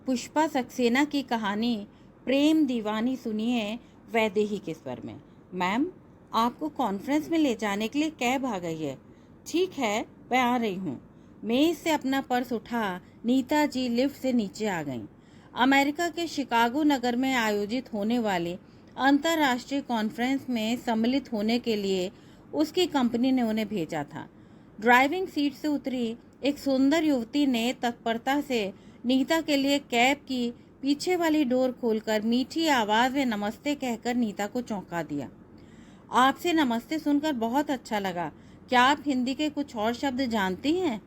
पुष्पा सक्सेना की कहानी प्रेम दीवानी सुनिए वैदेही के स्वर में। मैम, आपको कॉन्फ्रेंस में ले जाने के लिए कैब आ गई है। ठीक है, मैं आ रही हूँ। मेज से अपना पर्स उठा नीता जी लिफ्ट से नीचे आ गईं। अमेरिका के शिकागो नगर में आयोजित होने वाले अंतर्राष्ट्रीय कॉन्फ्रेंस में सम्मिलित होने के लिए उसकी कंपनी ने उन्हें भेजा था। ड्राइविंग सीट से उतरी एक सुंदर युवती ने तत्परता से नीता के लिए कैब की पीछे वाली डोर खोलकर मीठी आवाज में नमस्ते कहकर नीता को चौंका दिया। आपसे नमस्ते सुनकर बहुत अच्छा लगा। क्या आप हिंदी के कुछ और शब्द जानती हैं?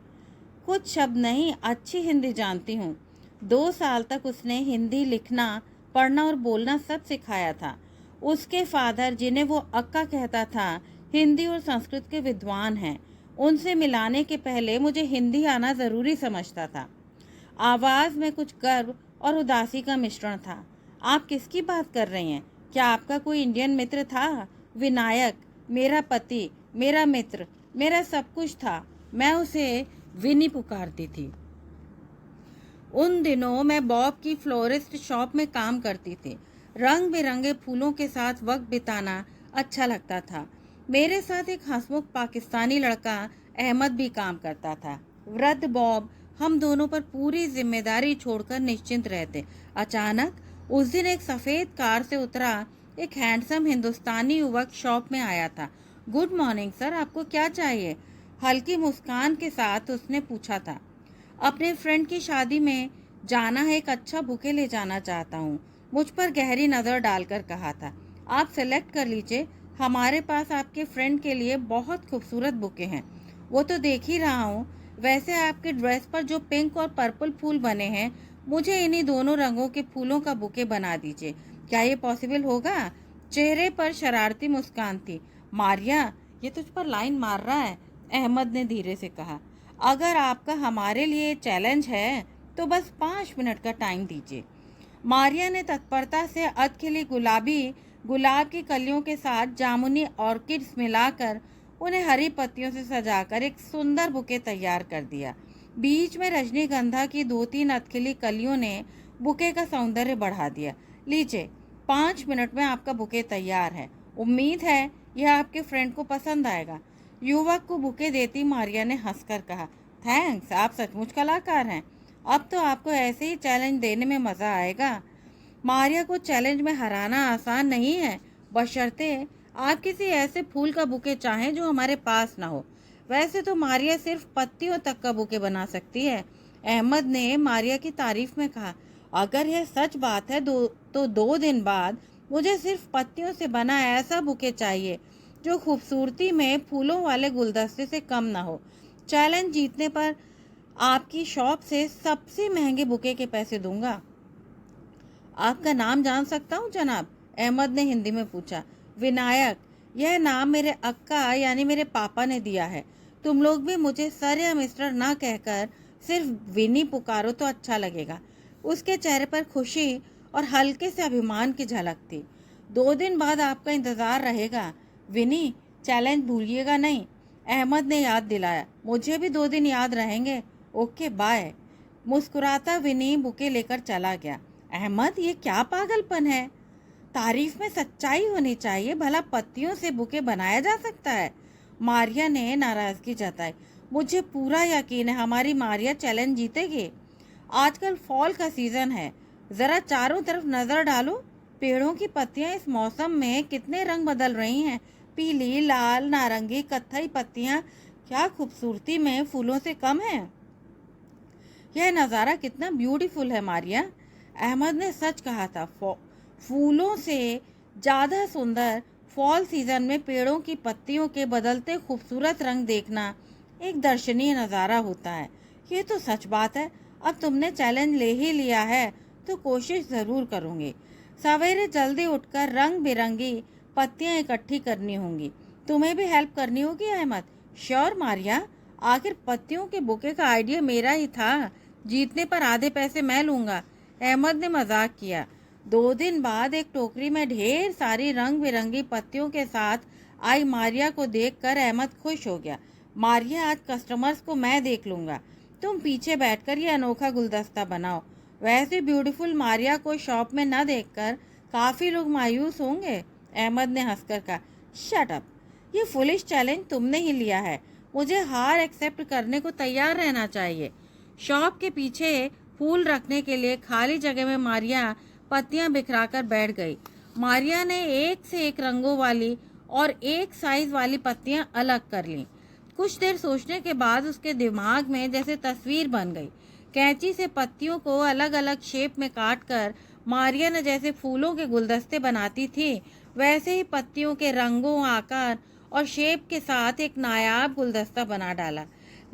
कुछ शब्द नहीं, अच्छी हिंदी जानती हूँ। 2 साल तक उसने हिंदी लिखना, पढ़ना और बोलना सब सिखाया था। उसके फादर, जिन्हें वो अक्का कहता था, हिंदी और संस्कृत के विद्वान हैं। उनसे मिलाने के पहले मुझे हिंदी आना ज़रूरी समझता था। आवाज़ में कुछ गर्व और उदासी का मिश्रण था। आप किसकी बात कर रही हैं? क्या आपका कोई इंडियन मित्र था? विनायक, मेरा पति, मेरा मित्र, मेरा सब कुछ था। मैं उसे विनी पुकारती थी। उन दिनों मैं बॉब की फ्लोरिस्ट शॉप में काम करती थी। रंग बिरंगे फूलों के साथ वक्त बिताना अच्छा लगता था। मेरे साथ एक हंसमुख पाकिस्तानी लड़का अहमद भी काम करता था। वृद्ध बॉब हम दोनों पर पूरी जिम्मेदारी छोड़कर निश्चिंत रहते। अचानक उस दिन एक सफ़ेद कार से उतरा एक हैंडसम हिंदुस्तानी युवक शॉप में आया था। गुड मॉर्निंग सर, आपको क्या चाहिए? हल्की मुस्कान के साथ उसने पूछा था। अपने फ्रेंड की शादी में जाना है, एक अच्छा बुके ले जाना चाहता हूँ। मुझ पर गहरी नज़र डालकर कहा था। आप सेलेक्ट कर लीजिए, हमारे पास आपके फ्रेंड के लिए बहुत खूबसूरत बुके हैं। वो तो देख ही रहा हूँ। वैसे आपके ड्रेस पर जो पिंक और पर्पल फूल बने हैं, मुझे इन्हीं दोनों रंगों के फूलों का बुके बना दीजिए। क्या ये पॉसिबल होगा? चेहरे पर शरारती मुस्कान थी। मारिया, ये तुझ पर लाइन मार रहा है, अहमद ने धीरे से कहा। अगर आपका हमारे लिए चैलेंज है तो बस 5 मिनट का टाइम दीजिए। मारिया ने तत्परता से अधखिली गुलाब की कलियों के साथ जामुनी ऑर्किड्स मिलाकर उन्हें हरी पत्तियों से सजाकर एक सुंदर बुके तैयार कर दिया। बीच में रजनीगंधा की 2-3 अधखिली कलियों ने बुके का सौंदर्य बढ़ा दिया। लीजिए, 5 मिनट में आपका बुके तैयार है। उम्मीद है यह आपके फ्रेंड को पसंद आएगा। युवक को बुके देती मारिया ने हंसकर कहा, थैंक्स, आप सचमुच कलाकार हैं। अब तो आपको ऐसे ही चैलेंज देने में मज़ा आएगा। मारिया को चैलेंज में हराना आसान नहीं है, बशर्ते आप किसी ऐसे फूल का बुके चाहें जो हमारे पास ना हो। वैसे तो मारिया सिर्फ पत्तियों तक का बुके बना सकती है। अहमद ने मारिया की तारीफ में कहा, अगर यह सच बात है तो 2 दिन बाद मुझे सिर्फ पत्तियों से बना ऐसा बुके चाहिए जो खूबसूरती में फूलों वाले गुलदस्ते से कम ना हो। चैलेंज जीतने पर आपकी शॉप से सबसे महंगे बुके के पैसे दूंगा। आपका नाम जान सकता हूँ जनाब? अहमद ने हिंदी में पूछा। विनायक, यह नाम मेरे अक्का यानी मेरे पापा ने दिया है। तुम लोग भी मुझे सर या मिस्टर ना कहकर सिर्फ विनी पुकारो तो अच्छा लगेगा। उसके चेहरे पर खुशी और हल्के से अभिमान की झलक थी। 2 दिन बाद आपका इंतज़ार रहेगा। विनी, चैलेंज भूलिएगा नहीं, अहमद ने याद दिलाया। मुझे भी 2 दिन याद रहेंगे। Okay, bye. मुस्कुराता विनी बुके लेकर चला गया। अहमद, ये क्या पागलपन है? तारीफ में सच्चाई होनी चाहिए। भला पत्तियों से बुके बनाया जा सकता है? मारिया ने नाराजगी जताई। मुझे पूरा यकीन है हमारी मारिया चैलेंज जीतेगी। आजकल फॉल का सीजन है, जरा चारों तरफ नजर डालो। पेड़ों की पत्तियां इस मौसम में कितने रंग बदल रही हैं। पीली, लाल, नारंगी, कत्थई पत्तियां क्या खूबसूरती में फूलों से कम है। यह नज़ारा कितना ब्यूटीफुल है मारिया। अहमद ने सच कहा था। फूलों से ज़्यादा सुंदर फॉल सीजन में पेड़ों की पत्तियों के बदलते खूबसूरत रंग देखना एक दर्शनीय नज़ारा होता है। ये तो सच बात है। अब तुमने चैलेंज ले ही लिया है तो कोशिश ज़रूर करूँगी। सवेरे जल्दी उठकर रंग बिरंगी पत्तियाँ इकट्ठी करनी होंगी। तुम्हें भी हेल्प करनी होगी अहमद। श्योर मारिया, आखिर पत्तियों के बुके का आइडिया मेरा ही था। जीतने पर आधे पैसे मैं लूँगा, अहमद ने मजाक किया। 2 दिन बाद एक टोकरी में ढेर सारी रंग बिरंगी पत्तियों के साथ आई मारिया को देखकर अहमद खुश हो गया। मारिया, आज कस्टमर्स को मैं देख लूँगा। तुम पीछे बैठकर ये अनोखा गुलदस्ता बनाओ। वैसे ब्यूटीफुल मारिया को शॉप में न देखकर काफ़ी लोग मायूस होंगे। अहमद ने हंसकर कहा, शट अप, ये फुलिश चैलेंज तुमने ही लिया है। मुझे हार एक्सेप्ट करने को तैयार रहना चाहिए। शॉप के पीछे फूल रखने के लिए खाली जगह में मारिया पत्तियां बिखराकर बैठ गई। मारिया ने एक से एक रंगों वाली और एक साइज वाली पत्तियां अलग कर लीं। कुछ देर सोचने के बाद उसके दिमाग में जैसे तस्वीर बन गई। कैंची से पत्तियों को अलग अलग शेप में काट कर मारिया ने जैसे फूलों के गुलदस्ते बनाती थी, वैसे ही पत्तियों के रंगों, आकार और शेप के साथ एक नायाब गुलदस्ता बना डाला।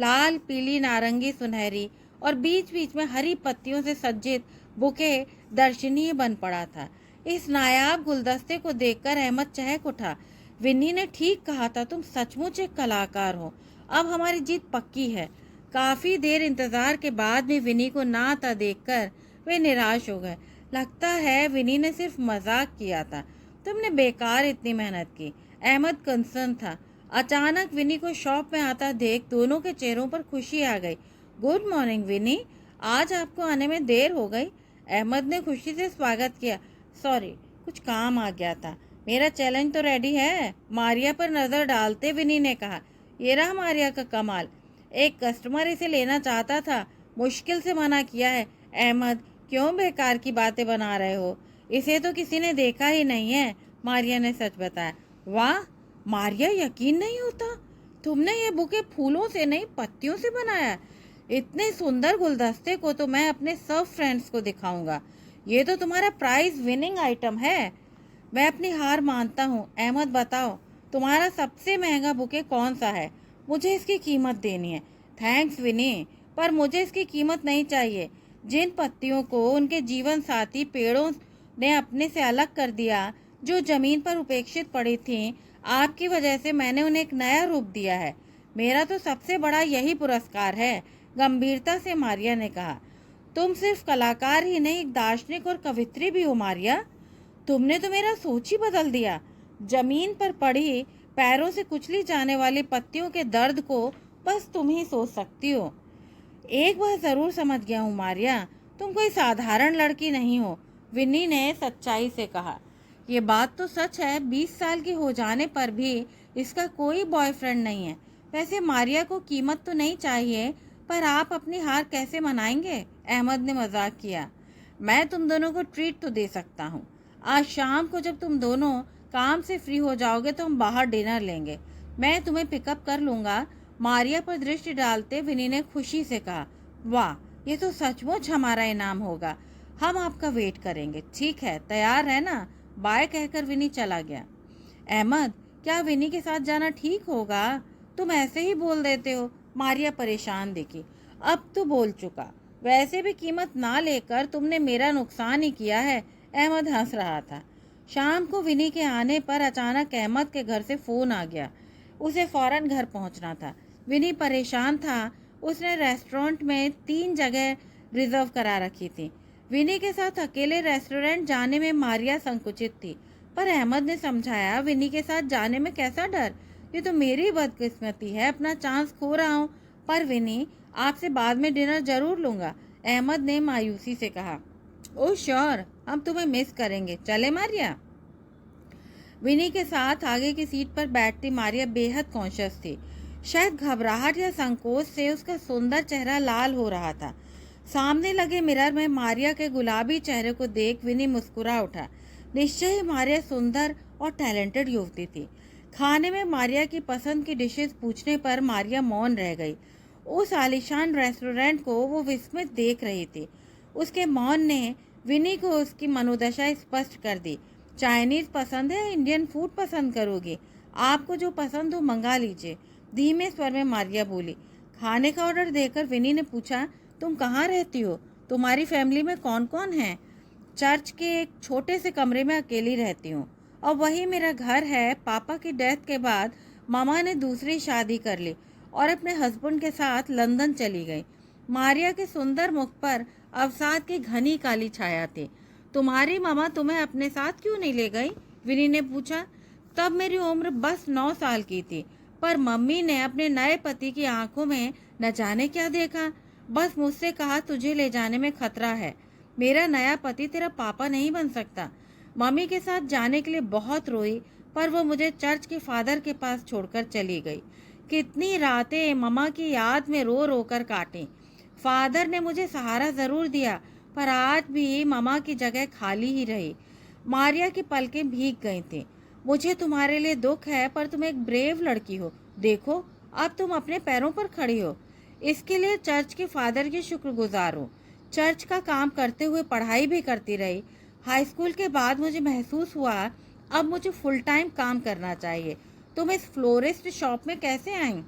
लाल, पीली, नारंगी, सुनहरी और बीच बीच में हरी पत्तियों से सज्जित बुके दर्शनीय बन पड़ा था। इस नायाब गुलदस्ते को देखकर अहमद चहक उठा। विन्नी ने ठीक कहा था, तुम सचमुच एक कलाकार हो। अब हमारी जीत पक्की है। काफी देर इंतजार के बाद भी विनी को ना आता देखकर वे निराश हो गए। लगता है विनी ने सिर्फ मजाक किया था, तुमने बेकार इतनी मेहनत की। अहमद कंसर्न था। अचानक विनी को शॉप में आता देख दोनों के चेहरों पर खुशी आ गई। गुड मॉर्निंग विनी, आज आपको आने में देर हो गई। अहमद ने खुशी से स्वागत किया। सॉरी, कुछ काम आ गया था। मेरा चैलेंज तो रेडी है। मारिया पर नजर डालते विनी ने कहा, ये रहा मारिया का कमाल। एक कस्टमर इसे लेना चाहता था, मुश्किल से मना किया है। अहमद, क्यों बेकार की बातें बना रहे हो? इसे तो किसी ने देखा ही नहीं है। मारिया ने सच बताया। वाह मारिया, यकीन नहीं होता, तुमने ये बुके फूलों से नहीं पत्तियों से बनाया। इतने सुंदर गुलदस्ते को तो मैं अपने सब फ्रेंड्स को दिखाऊंगा। ये तो तुम्हारा प्राइज विनिंग आइटम है। मैं अपनी हार मानता हूँ। अहमद, बताओ तुम्हारा सबसे महंगा बुके कौन सा है? मुझे इसकी कीमत देनी है। थैंक्स विनी, पर मुझे इसकी कीमत नहीं चाहिए। जिन पत्तियों को उनके जीवन साथी पेड़ों ने अपने से अलग कर दिया, जो जमीन पर उपेक्षित पड़ी थीं, आपकी वजह से मैंने उन्हें एक नया रूप दिया है। मेरा तो सबसे बड़ा यही पुरस्कार है, गंभीरता से मारिया ने कहा। तुम सिर्फ कलाकार ही नहीं, एक दार्शनिक और कवित्री भी हो मारिया। तुमने तो मेरा सोच ही बदल दिया। जमीन पर पड़ी पैरों से कुचली जाने वाली पत्तियों के दर्द को बस तुम ही सोच सकती हो। एक बार जरूर समझ गया हूँ मारिया, तुम कोई साधारण लड़की नहीं हो। विन्नी ने सच्चाई से कहा। ये बात तो सच है, 20 साल की हो जाने पर भी इसका कोई बॉयफ्रेंड नहीं है। वैसे मारिया को कीमत तो नहीं चाहिए, पर आप अपनी हार कैसे मनाएंगे? अहमद ने मजाक किया। मैं तुम दोनों को ट्रीट तो दे सकता हूँ। आज शाम को जब तुम दोनों काम से फ्री हो जाओगे तो हम बाहर डिनर लेंगे। मैं तुम्हें पिकअप कर लूँगा। मारिया पर दृष्टि डालते विनी ने खुशी से कहा। वाह, ये तो सचमुच हमारा इनाम होगा। हम आपका वेट करेंगे। ठीक है, तैयार है ना? बाय कहकर विनी चला गया। अहमद, क्या विनी के साथ जाना ठीक होगा? तुम ऐसे ही बोल देते हो। मारिया परेशान दिखी। अब तो बोल चुका। वैसे भी कीमत ना लेकर तुमने मेरा नुकसान ही किया है। अहमद हंस रहा था। शाम को विनी के आने पर अचानक अहमद के घर से फ़ोन आ गया। उसे फ़ौरन घर पहुंचना था। विनी परेशान था। उसने रेस्टोरेंट में 3 जगह रिजर्व करा रखी थी। विनी के साथ अकेले रेस्टोरेंट जाने में मारिया संकुचित थी, पर अहमद ने समझाया, विनी के साथ जाने में कैसा डर? ये तो मेरी बदकिस्मती है, अपना चांस खो रहा हूँ। पर विनी, आपसे बाद में डिनर जरूर लूँगा। अहमद ने मायूसी से कहा। ओह श्योर, हम तुम्हें मिस करेंगे। चले मारिया? विनी के साथ आगे की सीट पर बैठती मारिया बेहद कॉन्शियस थी। शायद घबराहट या संकोच से उसका सुंदर चेहरा लाल हो रहा था। सामने लगे मिरर में मारिया के गुलाबी चेहरे को देख विनी मुस्कुरा उठा। निश्चय ही मारिया सुंदर और टैलेंटेड युवती थी। खाने में मारिया की पसंद की डिशेस पूछने पर मारिया मौन रह गई। उस आलीशान रेस्टोरेंट को वो विस्मित देख रही थी। उसके मौन ने विनी को उसकी मनोदशा स्पष्ट कर दी। चाइनीज पसंद है, इंडियन फूड पसंद करोगी? आपको जो पसंद हो मंगा लीजिए, धीमे स्वर में मारिया बोली। खाने का ऑर्डर देकर विनी ने पूछा, तुम कहाँ रहती हो? तुम्हारी फैमिली में कौन कौन है? चर्च के एक छोटे से कमरे में अकेली रहती हूँ, और वही मेरा घर है। पापा की डेथ के बाद मामा ने दूसरी शादी कर ली और अपने हस्बैंड के साथ लंदन चली गई। मारिया के सुंदर मुख पर अवसाद की घनी काली छाया थी। तुम्हारी मामा तुम्हें अपने साथ क्यों नहीं ले गई? विनी ने पूछा। तब मेरी उम्र बस 9 साल की थी, पर मम्मी ने अपने नए पति की आंखों में न जाने क्या देखा। बस मुझसे कहा, तुझे ले जाने में खतरा है। मेरा नया पति तेरा पापा नहीं बन सकता। मम्मी के साथ जाने के लिए बहुत रोई, पर वो मुझे चर्च के फादर के पास छोड़कर चली गई। कितनी रातें मम्मा की याद में रो रो कर काटी। फादर ने मुझे सहारा ज़रूर दिया, पर आज भी मम्मा की जगह खाली ही रही। मारिया की पलकें भीग गई थीं। मुझे तुम्हारे लिए दुख है, पर तुम एक ब्रेव लड़की हो। देखो, अब तुम अपने पैरों पर खड़ी हो। इसके लिए चर्च के फादर की शुक्रगुजार हूँ। चर्च का काम करते हुए पढ़ाई भी करती रही। हाई स्कूल के बाद मुझे महसूस हुआ अब मुझे फुल टाइम काम करना चाहिए। तुम इस फ्लोरिस्ट शॉप में कैसे आई?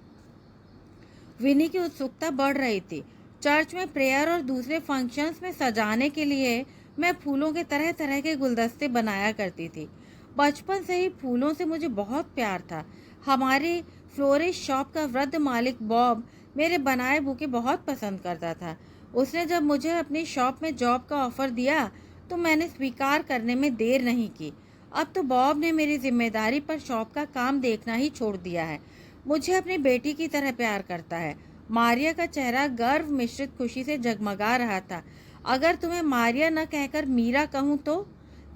विनी की उत्सुकता बढ़ रही थी। चर्च में प्रेयर और दूसरे फंक्शंस में सजाने के लिए मैं फूलों के तरह तरह के गुलदस्ते बनाया करती थी। बचपन से ही फूलों से मुझे बहुत प्यार था। हमारी फ्लोरिस्ट शॉप का वृद्ध मालिक बॉब मेरे बनाए बुके बहुत पसंद करता था। उसने जब मुझे अपनी शॉप में जॉब का ऑफर दिया तो मैंने स्वीकार करने में देर नहीं की। अब तो बॉब ने मेरी जिम्मेदारी पर शॉप का काम देखना ही छोड़ दिया है। मुझे अपनी बेटी की तरह प्यार करता है। मारिया का चेहरा गर्व मिश्रित खुशी से जगमगा रहा था। अगर तुम्हें मारिया न कहकर मीरा कहूँ तो?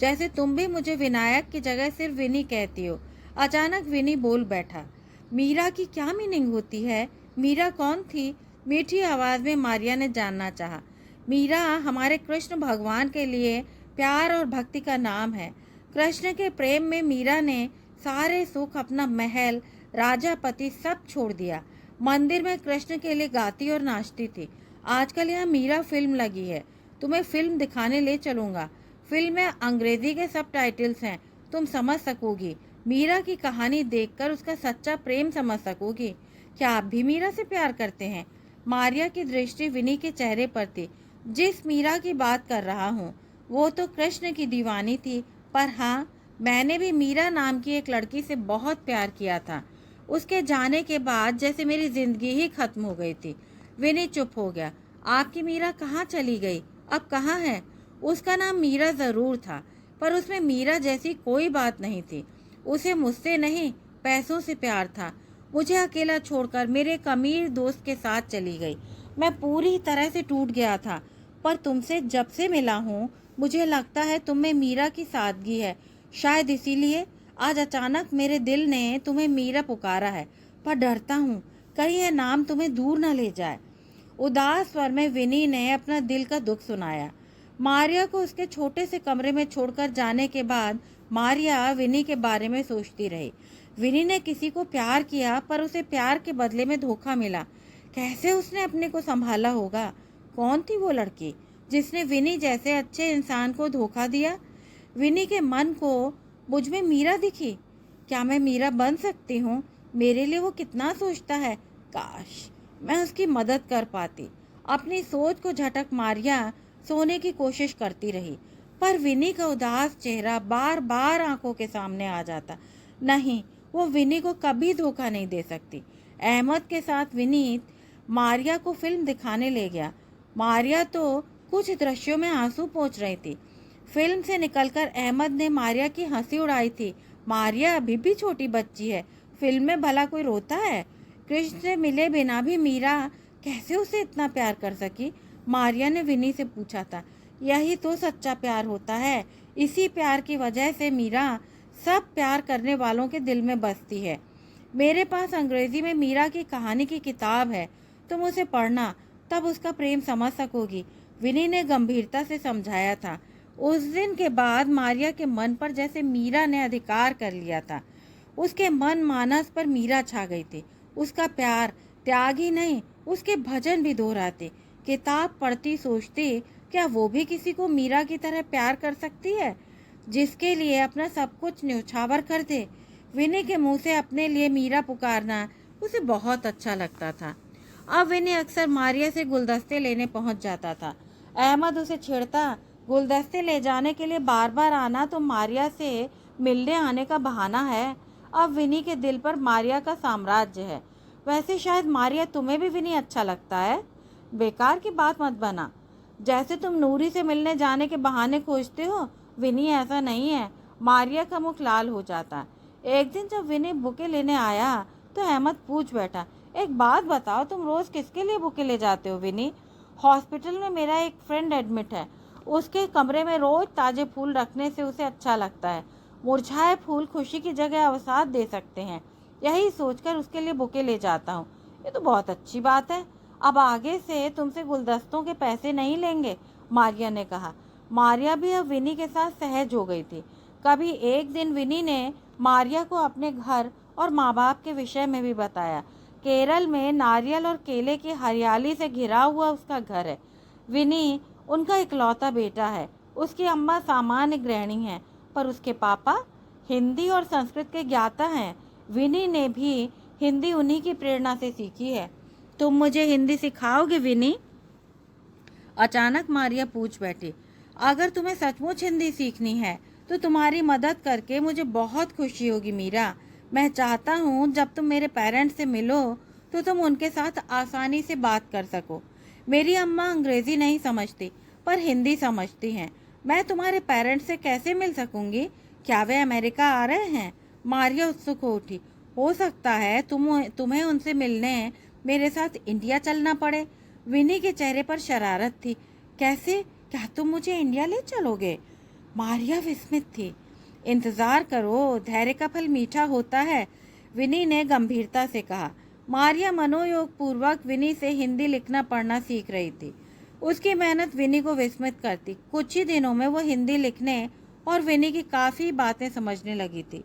जैसे तुम भी मुझे विनायक की जगह सिर्फ विनी कहती हो। अचानक विनी बोल बैठा। मीरा की क्या मीनिंग होती है? मीरा कौन थी? मीठी आवाज में मारिया ने जानना चाहा। मीरा हमारे कृष्ण भगवान के लिए प्यार और भक्ति का नाम है। कृष्ण के प्रेम में मीरा ने सारे सुख, अपना महल, राजा पति सब छोड़ दिया। मंदिर में कृष्ण के लिए गाती और नाचती थी। आजकल यहाँ मीरा फिल्म लगी है, तुम्हें फिल्म दिखाने ले चलूँगा। फिल्म में अंग्रेजी के सबटाइटल्स हैं, तुम समझ सकोगी। मीरा की कहानी देखकर उसका सच्चा प्रेम समझ सकोगी। क्या आप भी मीरा से प्यार करते हैं? मारिया की दृष्टि विनी के चेहरे पर थी। जिस मीरा की बात कर रहा हूँ वो तो कृष्ण की दीवानी थी, पर हाँ, मैंने भी मीरा नाम की एक लड़की से बहुत प्यार किया था। उसके जाने के बाद जैसे मेरी जिंदगी ही खत्म हो गई थी। विनी चुप हो गया। आपकी मीरा कहाँ चली गई? अब कहाँ है? उसका नाम मीरा ज़रूर था, पर उसमें मीरा जैसी कोई बात नहीं थी। उसे मुझसे नहीं, पैसों से प्यार था। मुझे अकेला छोड़कर मेरे एक अमीर दोस्त के साथ चली गई। मैं पूरी तरह से टूट गया था, पर तुमसे जब से मिला हूँ मुझे लगता है तुम में मीरा की सादगी है। शायद इसीलिए आज अचानक मेरे दिल ने तुम्हें मीरा पुकारा है, पर डरता हूँ कहीं यह नाम तुम्हें दूर न ले जाए। उदास स्वर में विनी ने अपना दिल का दुख सुनाया। मारिया को उसके छोटे से कमरे में छोड़कर जाने के बाद मारिया विनी के बारे में सोचती रही। विनी ने किसी को प्यार किया, पर उसे प्यार के बदले में धोखा मिला। कैसे उसने अपने को संभाला होगा? कौन थी वो लड़की जिसने विनी जैसे अच्छे इंसान को धोखा दिया? विनी के मन को मुझ में मीरा दिखी। क्या मैं मीरा बन सकती हूँ? मेरे लिए वो कितना सोचता है। काश मैं उसकी मदद कर पाती। अपनी सोच को झटक मारिया सोने की कोशिश करती रही, पर विनी का उदास चेहरा बार बार आंखों के सामने आ जाता। नहीं, वो विनी को कभी धोखा नहीं दे सकती। अहमद के साथ विनीत मारिया को फिल्म दिखाने ले गया। मारिया तो कुछ दृश्यों में आंसू पोंछ रही थी। फिल्म से निकलकर अहमद ने मारिया की हंसी उड़ाई थी। मारिया अभी भी छोटी बच्ची है, फिल्म में भला कोई रोता है? कृष्ण से मिले बिना भी मीरा कैसे उसे इतना प्यार कर सकी? मारिया ने विनी से पूछा था। यही तो सच्चा प्यार होता है। इसी प्यार की वजह से मीरा सब प्यार करने वालों के दिल में बसती है। मेरे पास अंग्रेजी में मीरा की कहानी की किताब है, तुम उसे पढ़ना, तब उसका प्रेम समझ सकोगी। विनी ने गंभीरता से समझाया था। उस दिन के बाद मारिया के मन पर जैसे मीरा ने अधिकार कर लिया था। उसके मन मानस पर मीरा छा गई थी। उसका प्यार त्याग ही नहीं, उसके भजन भी दोहराते। किताब पढ़ती सोचती, क्या वो भी किसी को मीरा की तरह प्यार कर सकती है, जिसके लिए अपना सब कुछ न्यौछावर कर दे? विनी के मुंह से अपने लिए मीरा पुकारना उसे बहुत अच्छा लगता था। अब विनी अक्सर मारिया से गुलदस्ते लेने पहुंच जाता था। अहमद उसे छेड़ता, गुलदस्ते ले जाने के लिए बार बार आना तो मारिया से मिलने आने का बहाना है। अब विनी के दिल पर मारिया का साम्राज्य है। वैसे शायद मारिया तुम्हें भी विनी अच्छा लगता है। बेकार की बात मत बना। जैसे तुम नूरी से मिलने जाने के बहाने खोजते हो, विनी ऐसा नहीं है। मारिया का मुख लाल हो जाता। एक दिन जब विनी बुके लेने आया तो अहमद पूछ बैठा, एक बात बताओ, तुम रोज किसके लिए बुके ले जाते हो विनी? हॉस्पिटल में मेरा एक फ्रेंड एडमिट है उसके कमरे में रोज ताजे फूल रखने से उसे अच्छा लगता है। मुरझाए फूल खुशी की जगह अवसाद दे सकते हैं। यही सोचकर उसके लिए बुके ले जाता हूँ। ये तो बहुत अच्छी बात है। अब आगे से तुमसे गुलदस्तों के पैसे नहीं लेंगे, मारिया ने कहा। मारिया भी अब विनी के साथ सहज हो गई थी। कभी एक दिन विनी ने मारिया को अपने घर और माँ बाप के विषय में भी बताया। केरल में नारियल और केले की हरियाली से घिरा हुआ उसका घर है। विनी उनका इकलौता बेटा है। उसकी अम्मा सामान्य गृहिणी हैं, पर उसके पापा हिंदी और संस्कृत के ज्ञाता हैं। विनी ने भी हिंदी उन्हीं की प्रेरणा से सीखी है। तुम मुझे हिंदी सिखाओगे विनी? अचानक मारिया पूछ बैठी। अगर तुम्हें सचमुच हिंदी सीखनी है तो तुम्हारी मदद करके मुझे बहुत खुशी होगी मीरा। मैं चाहता हूँ जब तुम मेरे पेरेंट्स से मिलो तो तुम उनके साथ आसानी से बात कर सको। मेरी अम्मा अंग्रेजी नहीं समझती पर हिंदी समझती हैं। मैं तुम्हारे पेरेंट्स से कैसे मिल सकूंगी? क्या वे अमेरिका आ रहे हैं? मारिया उत्सुक हो उठी। हो सकता है तुम्हें उनसे मिलने मेरे साथ इंडिया चलना पड़े। विनी के चेहरे पर शरारत थी। कैसे? क्या तुम मुझे इंडिया ले चलोगे? मारिया विस्मित थी। इंतजार करो, धैर्य का फल मीठा होता है, विनी ने गंभीरता से कहा। मारिया मनोयोग पूर्वक विनी से हिंदी लिखना पढ़ना सीख रही थी। उसकी मेहनत विनी को विस्मित करती। कुछ ही दिनों में वो हिंदी लिखने और विनी की काफ़ी बातें समझने लगी थी।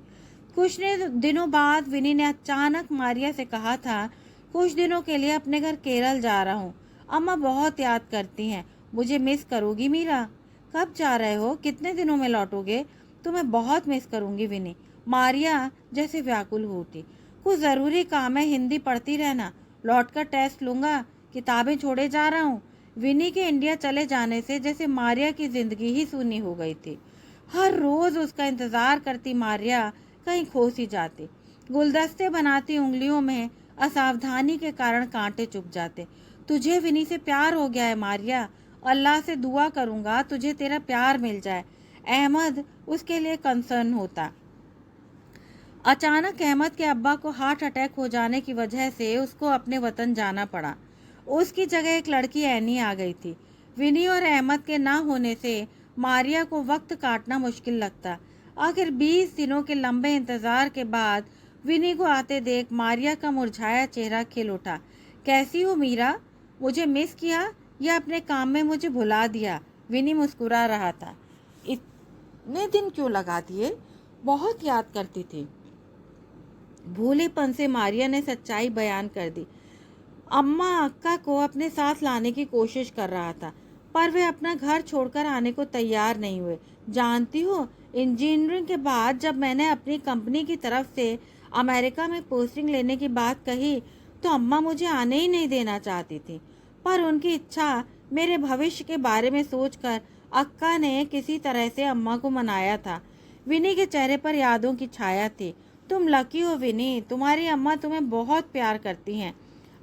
कुछ दिनों बाद विनी ने अचानक मारिया से कहा था, कुछ दिनों के लिए अपने घर केरल जा रहा हूँ। अम्मा बहुत याद करती हैं। मुझे मिस करोगी मीरा? कब जा रहे हो? कितने दिनों में लौटोगे? तुम्हें बहुत मिस करूंगी विनी। मारिया जैसे व्याकुल हो उठी। कुछ ज़रूरी काम है, हिंदी पढ़ती रहना। लौटकर टेस्ट लूंगा, किताबें छोड़े जा रहा हूँ। विनी के इंडिया चले जाने से जैसे मारिया की जिंदगी ही सूनी हो गई थी। हर रोज उसका इंतजार करती मारिया कहीं खो सी जाती। गुलदस्ते बनाती उंगलियों में असावधानी के कारण कांटे चुभ जाते। तुझे विनी से प्यार हो गया है मारिया। अल्लाह से दुआ करूंगा तुझे तेरा प्यार मिल जाए। अहमद उसके लिए कंसर्न होता। अचानक अहमद के अब्बा को हार्ट अटैक हो जाने की वजह से उसको अपने वतन जाना पड़ा। उसकी जगह एक लड़की एनी आ गई थी। विनी और अहमद के ना होने से मारिया को वक्त काटना मुश्किल लगता। आखिर 20 दिनों के लंबे इंतजार के बाद विनी को आते देख मारिया का मुरझाया चेहरा खिल उठा। कैसी हो मीरा? मुझे मिस किया या अपने काम में मुझे भुला दिया? विनी मुस्कुरा रहा था। इतने दिन क्यों लगा दिए? बहुत याद करती थी। भूलेपन से मारिया ने सच्चाई बयान कर दी। अम्मा अक्का को अपने साथ लाने की कोशिश कर रहा था, पर वे अपना घर छोड़कर आने को तैयार नहीं हुए। जानती हो, इंजीनियरिंग के बाद जब मैंने अपनी कंपनी की तरफ से अमेरिका में पोस्टिंग लेने की बात कही तो अम्मा मुझे आने ही नहीं देना चाहती थी। पर उनकी इच्छा मेरे भविष्य के बारे में सोचकर अक्का ने किसी तरह से अम्मा को मनाया था। विनी के चेहरे पर यादों की छाया थी। तुम लकी हो विनी, तुम्हारी अम्मा तुम्हें बहुत प्यार करती हैं।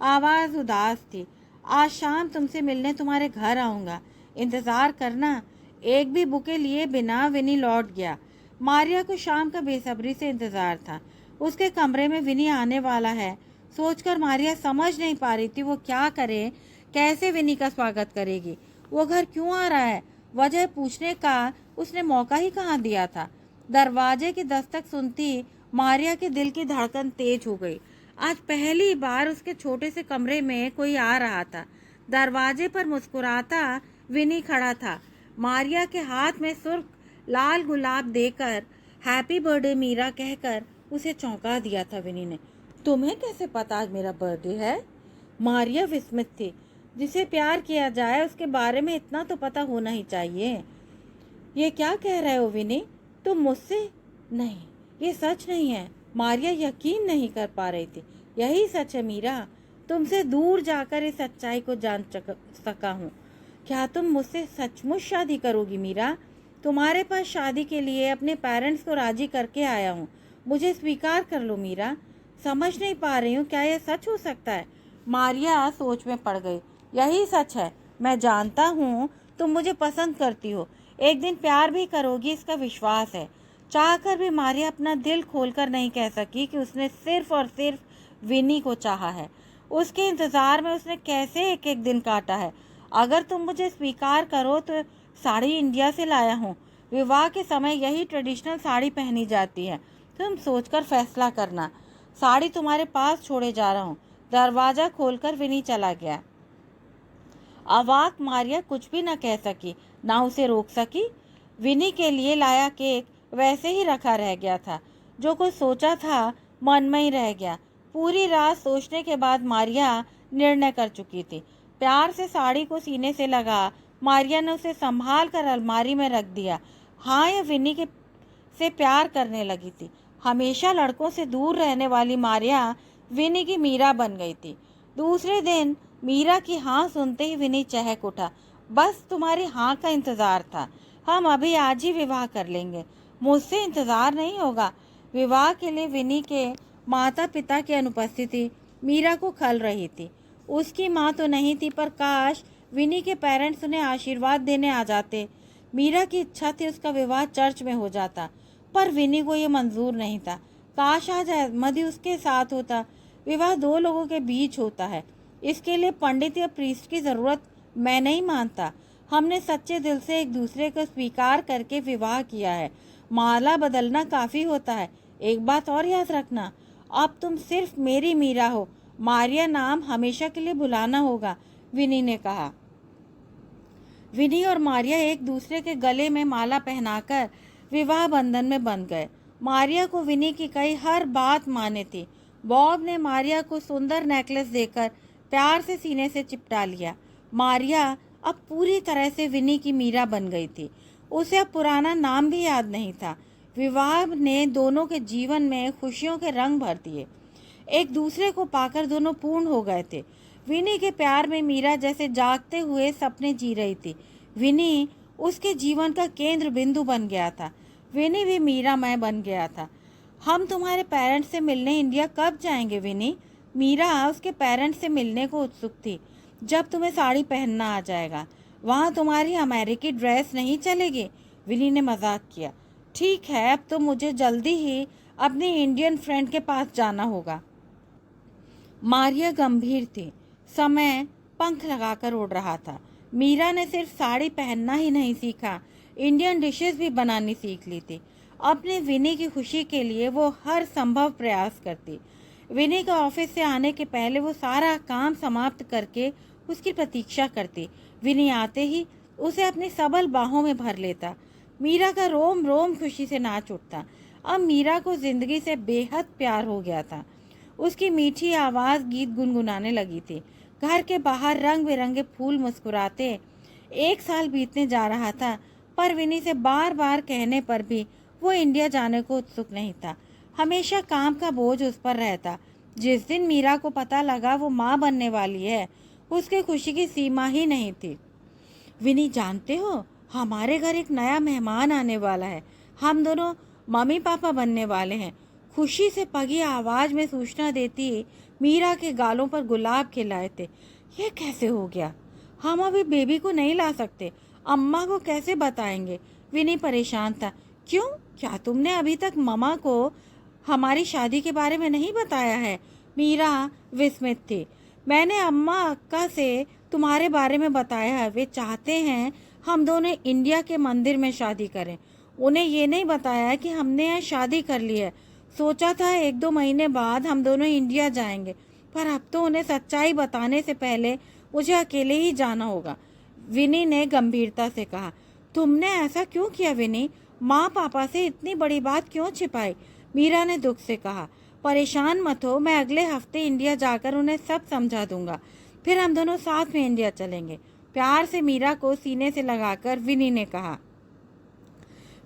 आवाज़ उदास थी। आज शाम तुमसे मिलने तुम्हारे घर आऊँगा, इंतज़ार करना। एक भी बुके लिए बिना विनी लौट गया। मारिया को शाम का बेसब्री से इंतज़ार था। उसके कमरे में विनी आने वाला है सोचकर मारिया समझ नहीं पा रही थी वो क्या करे, कैसे विनी का स्वागत करेगी। वो घर क्यों आ रहा है, वजह पूछने का उसने मौका ही कहाँ दिया था। दरवाजे की दस्तक सुनती मारिया के दिल की धड़कन तेज हो गई। आज पहली बार उसके छोटे से कमरे में कोई आ रहा था। दरवाजे पर मुस्कुराता विनी खड़ा था। मारिया के हाथ में सुर्ख लाल गुलाब देकर हैप्पी बर्थडे मीरा कहकर उसे चौंका दिया था विनी ने। तुम्हें कैसे पता आज मेरा बर्थडे है? मारिया विस्मित थी। जिसे प्यार किया जाए उसके बारे में इतना तो पता होना ही चाहिए। ये क्या कह रहे हो विनी? तुम मुझसे? नहीं, ये सच नहीं है। मारिया यकीन नहीं कर पा रही थी। यही सच है मीरा, तुमसे दूर जाकर इस सच्चाई को जान सका हूँ। क्या तुम मुझसे सचमुच शादी करोगी मीरा? तुम्हारे पास शादी के लिए अपने पेरेंट्स को राजी करके आया हूँ। मुझे स्वीकार कर लो मीरा। समझ नहीं पा रही हूँ, क्या यह सच हो सकता है? मारिया सोच में पड़ गई। यही सच है। मैं जानता हूँ तुम मुझे पसंद करती हो, एक दिन प्यार भी करोगी, इसका विश्वास है। चाहकर भी मारिया अपना दिल खोलकर नहीं कह सकी कि उसने सिर्फ और सिर्फ विनी को चाहा है। उसके इंतज़ार में उसने कैसे एक एक दिन काटा है। अगर तुम मुझे स्वीकार करो तो साड़ी इंडिया से लाया हूँ। विवाह के समय यही ट्रेडिशनल साड़ी पहनी जाती है। तुम सोचकर फैसला करना। साड़ी तुम्हारे पास छोड़े जा रहा हूँ। दरवाज़ा खोलकर विनी चला गया। अवाक मारिया कुछ भी न कह सकी, ना उसे रोक सकी। विनी के लिए लाया केक वैसे ही रखा रह गया था। जो कुछ सोचा था मन में ही रह गया। पूरी रात सोचने के बाद मारिया निर्णय कर चुकी थी। प्यार से साड़ी को सीने से लगा मारिया ने उसे संभाल कर अलमारी में रख दिया। हाँ, यह विनी के से प्यार करने लगी थी। हमेशा लड़कों से दूर रहने वाली मारिया विनी की मीरा बन गई थी। दूसरे दिन मीरा की हाँ सुनते ही विनी चहक उठा। बस तुम्हारी हाँ का इंतजार था। हम अभी आज ही विवाह कर लेंगे। मुझसे इंतजार नहीं होगा। विवाह के लिए विनी के माता पिता की अनुपस्थिति मीरा को खल रही थी। उसकी माँ तो नहीं थी, पर काश विनी के पेरेंट्स उन्हें आशीर्वाद देने आ जाते। मीरा की इच्छा थी उसका विवाह चर्च में हो जाता, पर विनी को ये मंजूर नहीं था। काश आज अहमद ही उसके साथ होता। विवाह दो लोगों के बीच होता है, इसके लिए पंडित या प्रीस्ट की ज़रूरत मैं नहीं मानता। हमने सच्चे दिल से एक दूसरे को स्वीकार करके विवाह किया है। माला बदलना काफ़ी होता है। एक बात और याद रखना, अब तुम सिर्फ मेरी मीरा हो। मारिया नाम हमेशा के लिए भुलाना होगा, विनी ने कहा। विनी और मारिया एक दूसरे के गले में माला पहनाकर विवाह बंधन में बंध गए। मारिया को विनी की कही हर बात माने थी। बॉब ने मारिया को सुंदर नेकलेस देकर प्यार से सीने से चिपटा लिया। मारिया अब पूरी तरह से विनी की मीरा बन गई थी। उसे अब पुराना नाम भी याद नहीं था। विवाह ने दोनों के जीवन में खुशियों के रंग भर दिए। एक दूसरे को पाकर दोनों पूर्ण हो गए थे। विनी के प्यार में मीरा जैसे जागते हुए सपने जी रही थी। विनी उसके जीवन का केंद्र बिंदु बन गया था। विनी भी मीरामय बन गया था। हम तुम्हारे पेरेंट्स से मिलने इंडिया कब जाएंगे विनी? मीरा उसके पेरेंट्स से मिलने को उत्सुक थी। जब तुम्हें साड़ी पहनना आ जाएगा। वहाँ तुम्हारी अमेरिकी ड्रेस नहीं चलेगी, विनी ने मजाक किया। ठीक है, अब तो मुझे जल्दी ही अपने इंडियन फ्रेंड के पास जाना होगा। मारिया गंभीर थी। समय पंख लगाकर उड़ रहा था। मीरा ने सिर्फ साड़ी पहनना ही नहीं सीखा, इंडियन डिशेस भी बनानी सीख ली थी। अपने विनी की खुशी के लिए वो हर संभव प्रयास करती। विनी का ऑफिस से आने के पहले वो सारा काम समाप्त करके उसकी प्रतीक्षा करती। विनी आते ही उसे अपनी सबल बाहों में भर लेता। मीरा का रोम रोम खुशी से नाच उठता। अब मीरा को जिंदगी से बेहद प्यार हो गया था। उसकी मीठी आवाज़ गीत गुनगुनाने लगी थी। घर के बाहर रंग बिरंगे फूल मुस्कुराते। एक साल बीतने जा रहा था, पर विनी से बार बार कहने पर भी वो इंडिया जाने को उत्सुक नहीं था। हमेशा काम का बोझ उस पर रहता। जिस दिन मीरा को पता लगा वो माँ बनने वाली है, उसकी खुशी की सीमा ही नहीं थी। विनी, जानते हो हमारे घर एक नया मेहमान आने वाला है। हम दोनों मम्मी पापा बनने वाले हैं। खुशी से पगी आवाज में सूचना देती मीरा के गालों पर गुलाब खिलाए थे। यह कैसे हो गया? हम अभी बेबी को नहीं ला सकते। अम्मा को कैसे बताएंगे? विनी परेशान था। क्यों? क्या तुमने अभी तक मम्मा को हमारी शादी के बारे में नहीं बताया है? मीरा विस्मित थी। मैंने अम्मा अक्का से तुम्हारे बारे में बताया है। वे चाहते हैं हम दोनों इंडिया के मंदिर में शादी करें। उन्हें ये नहीं बताया कि हमने यहाँ शादी कर ली है। सोचा था 1-2 महीने बाद हम दोनों इंडिया जाएंगे, पर अब तो उन्हें सच्चाई बताने से पहले मुझे अकेले ही जाना होगा, विनी ने गंभीरता से कहा। तुमने ऐसा क्यों किया विनी? माँ पापा से इतनी बड़ी बात क्यों छिपाई? मीरा ने दुख से कहा। परेशान मत हो, मैं अगले हफ्ते इंडिया जाकर उन्हें सब समझा दूंगा। फिर हम दोनों साथ में इंडिया चलेंगे, प्यार से मीरा को सीने से लगाकर विनी ने कहा।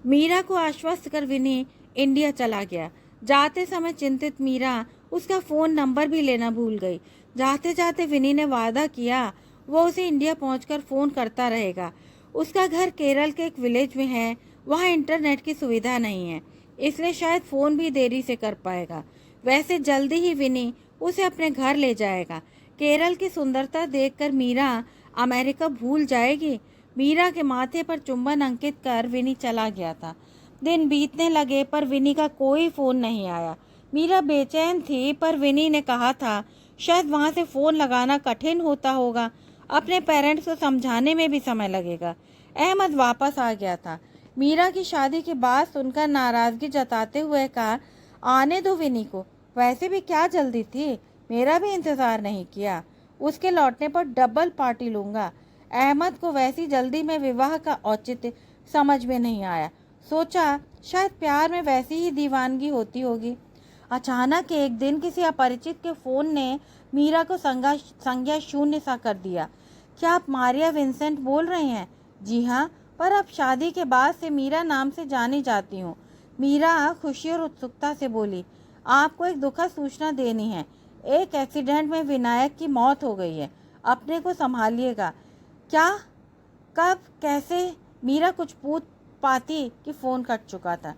मीरा को आश्वस्त कर विनी इंडिया चला गया। जाते समय चिंतित मीरा उसका फ़ोन नंबर भी लेना भूल गई। जाते जाते विनी ने वादा किया वो उसे इंडिया पहुंचकर फ़ोन करता रहेगा। उसका घर केरल के एक विलेज में है, वहाँ इंटरनेट की सुविधा नहीं है, इसलिए शायद फ़ोन भी देरी से कर पाएगा। वैसे जल्दी ही विनी उसे अपने घर ले जाएगा। केरल की सुंदरता देखकर मीरा अमेरिका भूल जाएगी। मीरा के माथे पर चुंबन अंकित कर विनी चला गया था। दिन बीतने लगे, पर विनी का कोई फ़ोन नहीं आया। मीरा बेचैन थी, पर विनी ने कहा था शायद वहाँ से फ़ोन लगाना कठिन होता होगा। अपने पेरेंट्स को समझाने में भी समय लगेगा। अहमद वापस आ गया था। मीरा की शादी की बात सुनकर नाराज़गी जताते हुए कहा, आने दो विनी को, वैसे भी क्या जल्दी थी, मेरा भी इंतज़ार नहीं किया। उसके लौटने पर डबल पार्टी लूँगा। अहमद को वैसी जल्दी में विवाह का औचित्य समझ में नहीं आया। सोचा शायद प्यार में वैसी ही दीवानगी होती होगी। अचानक एक दिन किसी अपरिचित के फ़ोन ने मीरा को संज्ञा शून्य सा कर दिया। क्या आप मारिया विंसेंट बोल रहे हैं? जी हाँ, पर अब शादी के बाद से मीरा नाम से जानी जाती हूँ। मीरा खुशी और उत्सुकता से बोली, आपको एक दुखद सूचना देनी है। एक एक्सीडेंट में विनायक की मौत हो गई है। अपने को संभालिएगा। क्या? कब? कैसे? मीरा कुछ पूछ पाती कि फ़ोन कट चुका था।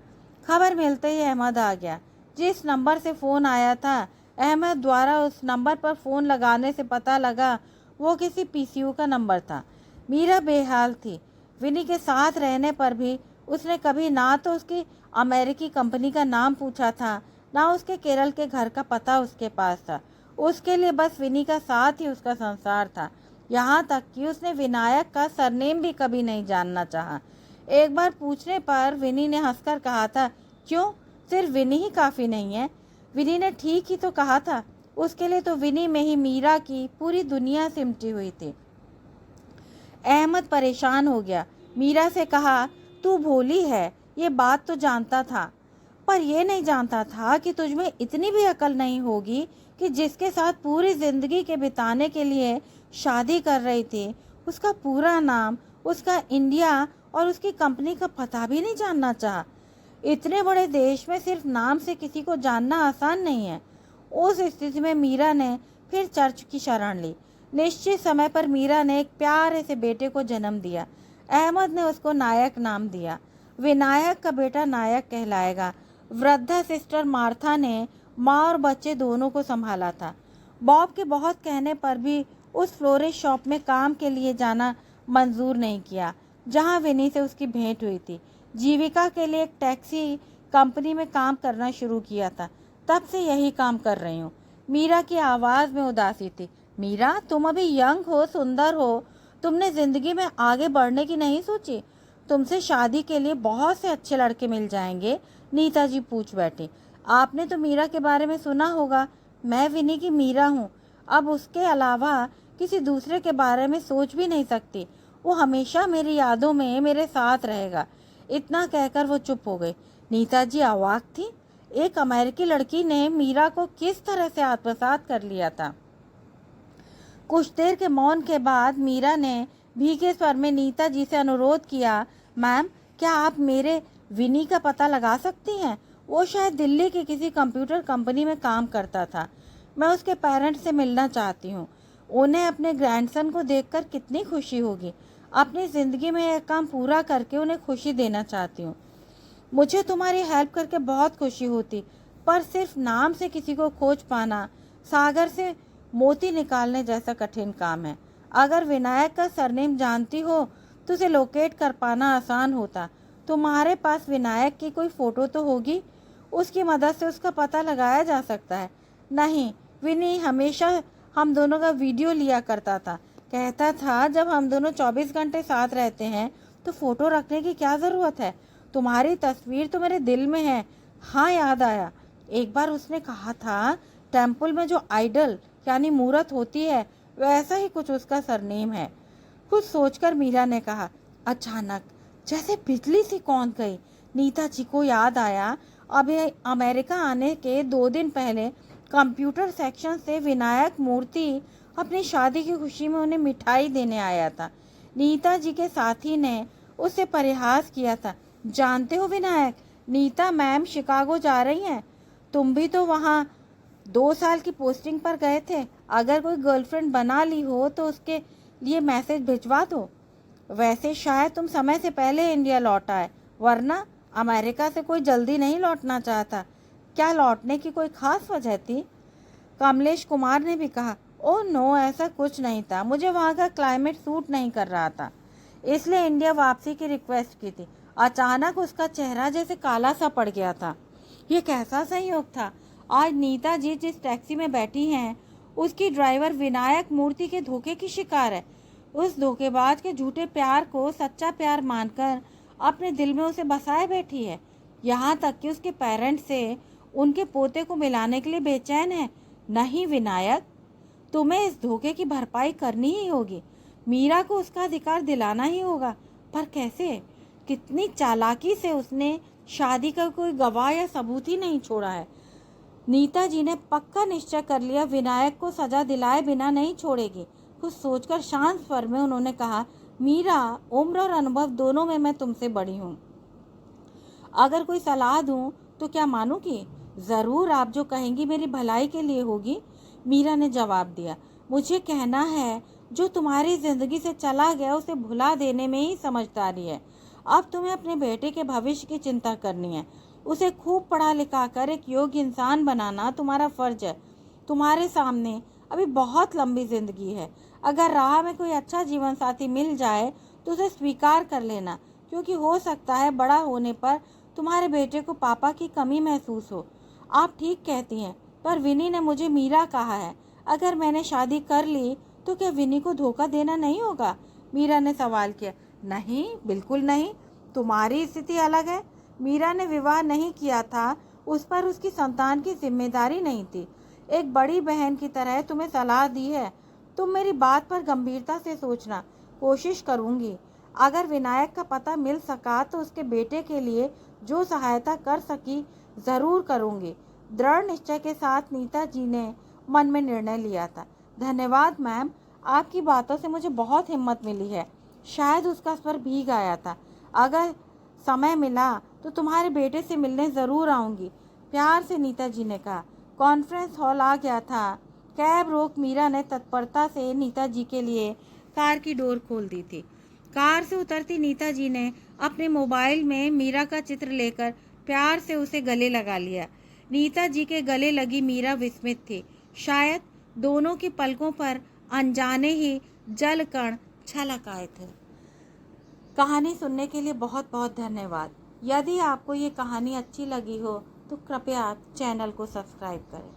खबर मिलते ही अहमद आ गया। जिस नंबर से फ़ोन आया था, अहमद द्वारा उस नंबर पर फ़ोन लगाने से पता लगा वो किसी पीसीयू का नंबर था। मीरा बेहाल थी। विनी के साथ रहने पर भी उसने कभी ना तो उसकी अमेरिकी कंपनी का नाम पूछा था, ना उसके केरल के घर का पता उसके पास था। उसके लिए बस विनी का साथ ही उसका संसार था। यहाँ तक कि उसने विनायक का सरनेम भी कभी नहीं जानना चाहा। एक बार पूछने पर विनी ने हंसकर कहा था, क्यों, सिर्फ विनी ही काफ़ी नहीं है? विनी ने ठीक ही तो कहा था। उसके लिए तो विनी में ही मीरा की पूरी दुनिया सिमटी हुई थी। अहमद परेशान हो गया। मीरा से कहा, तू भोली है, ये बात तो जानता था, पर यह नहीं जानता था कि तुझमें इतनी भी अकल नहीं होगी कि जिसके साथ पूरी जिंदगी के बिताने के लिए शादी कर रही थी, उसका पूरा नाम, उसका इंडिया और उसकी कंपनी का पता भी नहीं जानना चाहा। इतने बड़े देश में सिर्फ नाम से किसी को जानना आसान नहीं है। उस स्थिति में मीरा ने फिर चर्च की शरण ली। निश्चित समय पर मीरा ने एक प्यारे से बेटे को जन्म दिया। अहमद ने उसको नायक नाम दिया। विनायक का बेटा नायक कहलाएगा। वृद्धा सिस्टर मार्था ने माँ और बच्चे दोनों को संभाला था। बॉब के बहुत कहने पर भी उस फ्लोरिस्ट शॉप में काम के लिए जाना मंजूर नहीं किया जहाँ विनी से उसकी भेंट हुई थी। जीविका के लिए एक टैक्सी कंपनी में काम करना शुरू किया था। तब से यही काम कर रही हूँ। मीरा की आवाज़ में उदासी थी। मीरा, तुम अभी यंग हो, सुंदर हो, तुमने ज़िंदगी में आगे बढ़ने की नहीं सोची? तुमसे शादी के लिए बहुत से अच्छे लड़के मिल जाएंगे। नीता जी पूछ बैठी। आपने तो मीरा के बारे में सुना होगा। मैं विनी की मीरा हूँ। अब उसके अलावा किसी दूसरे के बारे में सोच भी नहीं सकती। वो हमेशा मेरी यादों में मेरे साथ रहेगा। इतना कहकर वो चुप हो गई। नीता जी अवाक थी। एक अमेरिकी लड़की ने मीरा को किस तरह से आत्मसात कर लिया था। कुछ देर के मौन के बाद मीरा ने भीगे स्वर में नीता जी से अनुरोध किया, मैम, क्या आप मेरे विनी का पता लगा सकती हैं? वो शायद दिल्ली की किसी कंप्यूटर कंपनी में काम करता था। मैं उसके पेरेंट्स से मिलना चाहती हूँ। उन्हें अपने ग्रैंडसन को देखकर कितनी खुशी होगी। अपनी ज़िंदगी में यह काम पूरा करके उन्हें खुशी देना चाहती हूँ। मुझे तुम्हारी हेल्प करके बहुत खुशी होती, पर सिर्फ नाम से किसी को खोज पाना सागर से मोती निकालने जैसा कठिन काम है। अगर विनायक का सरनेम जानती हो तो उसे लोकेट कर पाना आसान होता। तुम्हारे पास विनायक की कोई फ़ोटो तो होगी, उसकी मदद से उसका पता लगाया जा सकता है। नहीं, विनी हमेशा हम दोनों का वीडियो लिया करता था। कहता था, जब हम दोनों 24 घंटे साथ रहते हैं तो फ़ोटो रखने की क्या ज़रूरत है? तुम्हारी तस्वीर तो मेरे दिल में है। हाँ, याद आया, एक बार उसने कहा था टेम्पल में जो आइडल यानी मूर्त होती है, वैसा ही कुछ उसका सरनेम है। कुछ सोचकर मीरा ने कहा। अचानक जैसे बिजली सी कौंध गई। नीता जी को याद आया, अभी अमेरिका आने के 2 दिन पहले कंप्यूटर सेक्शन से विनायक मूर्ति अपनी शादी की खुशी में उन्हें मिठाई देने आया था। नीता जी के साथी ने उससे परिहास किया था, जानते हो विनायक, नीता मैम शिकागो जा रही हैं। तुम भी तो वहाँ 2 साल की पोस्टिंग पर गए थे। अगर कोई गर्लफ्रेंड बना ली हो तो उसके लिए मैसेज भिजवा दो। वैसे शायद तुम समय से पहले इंडिया लौट आए, वरना अमेरिका से कोई जल्दी नहीं लौटना चाहता। क्या लौटने की कोई खास वजह थी? कमलेश कुमार ने भी कहा, ओह नो, ऐसा कुछ नहीं था। मुझे वहाँ का क्लाइमेट सूट नहीं कर रहा था, इसलिए इंडिया वापसी की रिक्वेस्ट की थी। अचानक उसका चेहरा जैसे काला सा पड़ गया था। ये कैसा संयोग था? आज नीता जी जिस टैक्सी में बैठी हैं, उसकी ड्राइवर विनायक मूर्ति के धोखे की शिकार है। उस धोखेबाज के झूठे प्यार को सच्चा प्यार मानकर अपने दिल में उसे बसाए बैठी है। यहाँ तक कि उसके पेरेंट्स से उनके पोते को मिलाने के लिए बेचैन है। नहीं विनायक, तुम्हें इस धोखे की भरपाई करनी ही होगी। मीरा को उसका अधिकार दिलाना ही होगा। पर कैसे? कितनी चालाकी से उसने शादी का कोई गवाह या सबूत ही नहीं छोड़ा है। नीता जी ने पक्का निश्चय कर लिया, विनायक को सजा दिलाए बिना नहीं छोड़ेगी। कुछ सोचकर शांत स्वर में उन्होंने कहा, मीरा, उम्र और अनुभव दोनों में मैं तुमसे बड़ी हूँ। अगर कोई सलाह दूं तो क्या मानोगी? जरूर, आप जो कहेंगी मेरी भलाई के लिए होगी, मीरा ने जवाब दिया। मुझे कहना है, जो तुम्हारी जिंदगी से चला गया उसे भुला देने में ही समझदारी है। अब तुम्हें अपने बेटे के भविष्य की चिंता करनी है। उसे खूब पढ़ा लिखा कर एक योग्य इंसान बनाना तुम्हारा फर्ज है। तुम्हारे सामने अभी बहुत लंबी जिंदगी है। अगर राह में कोई अच्छा जीवन साथी मिल जाए तो उसे स्वीकार कर लेना, क्योंकि हो सकता है बड़ा होने पर तुम्हारे बेटे को पापा की कमी महसूस हो। आप ठीक कहती हैं, पर विनी ने मुझे मीरा कहा है। अगर मैंने शादी कर ली तो क्या विनी को धोखा देना नहीं होगा? मीरा ने सवाल किया। नहीं, बिल्कुल नहीं। तुम्हारी स्थिति अलग है। मीरा ने विवाह नहीं किया था, उस पर उसकी संतान की जिम्मेदारी नहीं थी। एक बड़ी बहन की तरह तुम्हें सलाह दी है। तुम मेरी बात पर गंभीरता से सोचना। कोशिश करूंगी। अगर विनायक का पता मिल सका तो उसके बेटे के लिए जो सहायता कर सकी जरूर करूंगी। दृढ़ निश्चय के साथ नीता जी ने मन में निर्णय लिया था। धन्यवाद मैम, आपकी बातों से मुझे बहुत हिम्मत मिली है। शायद उसका स्वर भीग आया था। अगर समय मिला तो तुम्हारे बेटे से मिलने जरूर आऊंगी, प्यार से नीता जी ने कहा। कॉन्फ्रेंस हॉल आ गया था। कैब रोक मीरा ने तत्परता से नीता जी के लिए कार की डोर खोल दी थी। कार से उतरती नीता जी ने अपने मोबाइल में मीरा का चित्र लेकर प्यार से उसे गले लगा लिया। नीता जी के गले लगी मीरा विस्मित थी। शायद दोनों की पलकों पर अनजाने ही जल कण छलक आए थे। कहानी सुनने के लिए बहुत बहुत धन्यवाद। यदि आपको ये कहानी अच्छी लगी हो तो कृपया चैनल को सब्सक्राइब करें।